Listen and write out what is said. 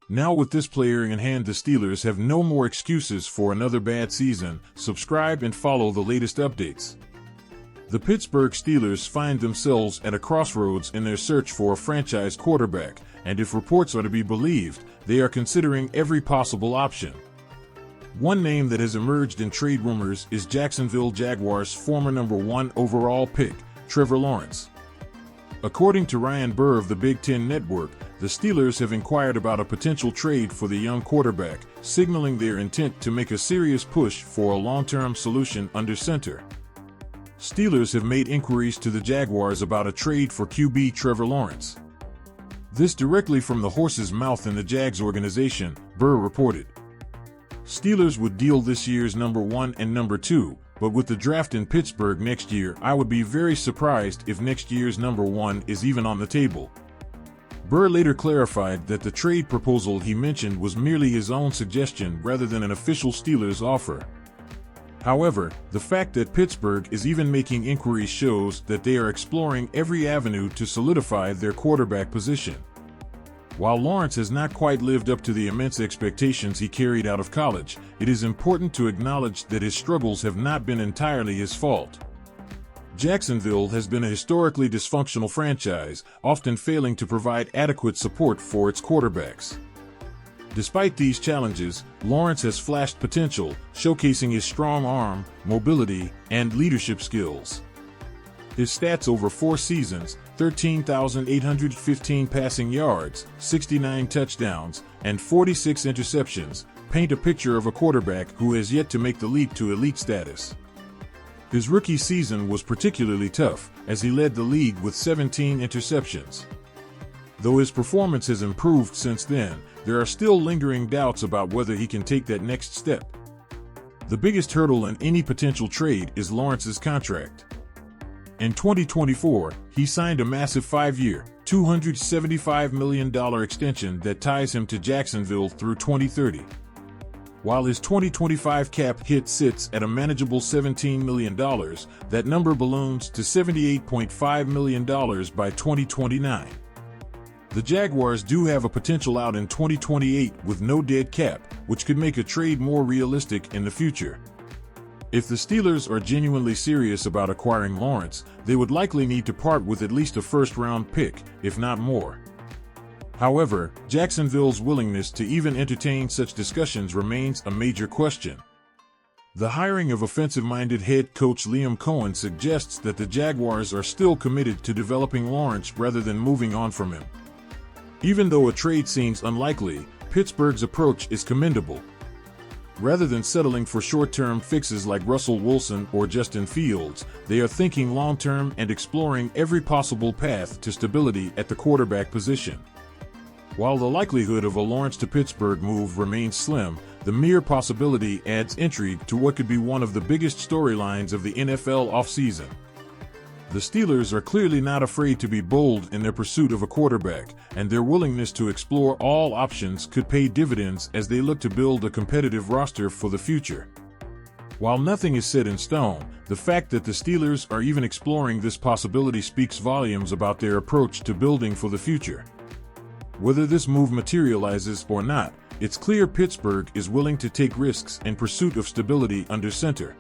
Now with this player in hand, the Steelers have no more excuses for another bad season. Subscribe and follow the latest updates. The Pittsburgh Steelers find themselves at a crossroads in their search for a franchise quarterback, and if reports are to be believed, they are considering every possible option. One name that has emerged in trade rumors is Jacksonville Jaguars' former #1 overall pick, Trevor Lawrence. According to Ryan Burr of the Big Ten Network, the Steelers have inquired about a potential trade for the young quarterback, signaling their intent to make a serious push for a long-term solution under center. Steelers have made inquiries to the Jaguars about a trade for QB Trevor Lawrence. This directly from the horse's mouth in the Jags organization, Burr reported. Steelers would deal this year's #1 and #2, but with the draft in Pittsburgh next year, I would be very surprised if next year's #1 is even on the table. Burr later clarified that the trade proposal he mentioned was merely his own suggestion rather than an official Steelers offer. However, the fact that Pittsburgh is even making inquiries shows that they are exploring every avenue to solidify their quarterback position. While Lawrence has not quite lived up to the immense expectations he carried out of college, it is important to acknowledge that his struggles have not been entirely his fault. Jacksonville has been a historically dysfunctional franchise, often failing to provide adequate support for its quarterbacks. Despite these challenges, Lawrence has flashed potential, showcasing his strong arm, mobility, and leadership skills. His stats over 4 seasons, 13,815 passing yards, 69 touchdowns, and 46 interceptions, paint a picture of a quarterback who has yet to make the leap to elite status. His rookie season was particularly tough, as he led the league with 17 interceptions. Though his performance has improved since then, there are still lingering doubts about whether he can take that next step. The biggest hurdle in any potential trade is Lawrence's contract. In 2024, he signed a massive 5-year, $275 million extension that ties him to Jacksonville through 2030. While his 2025 cap hit sits at a manageable $17 million, that number balloons to $78.5 million by 2029. The Jaguars do have a potential out in 2028 with no dead cap, which could make a trade more realistic in the future. If the Steelers are genuinely serious about acquiring Lawrence, they would likely need to part with at least a first-round pick, if not more. However, Jacksonville's willingness to even entertain such discussions remains a major question. The hiring of offensive-minded head coach Liam Cohen suggests that the Jaguars are still committed to developing Lawrence rather than moving on from him. Even though a trade seems unlikely, Pittsburgh's approach is commendable. Rather than settling for short-term fixes like Russell Wilson or Justin Fields, they are thinking long-term and exploring every possible path to stability at the quarterback position. While the likelihood of a Lawrence to Pittsburgh move remains slim, the mere possibility adds intrigue to what could be one of the biggest storylines of the NFL offseason. The Steelers are clearly not afraid to be bold in their pursuit of a quarterback, and their willingness to explore all options could pay dividends as they look to build a competitive roster for the future. While nothing is set in stone, the fact that the Steelers are even exploring this possibility speaks volumes about their approach to building for the future. Whether this move materializes or not, it's clear Pittsburgh is willing to take risks in pursuit of stability under center.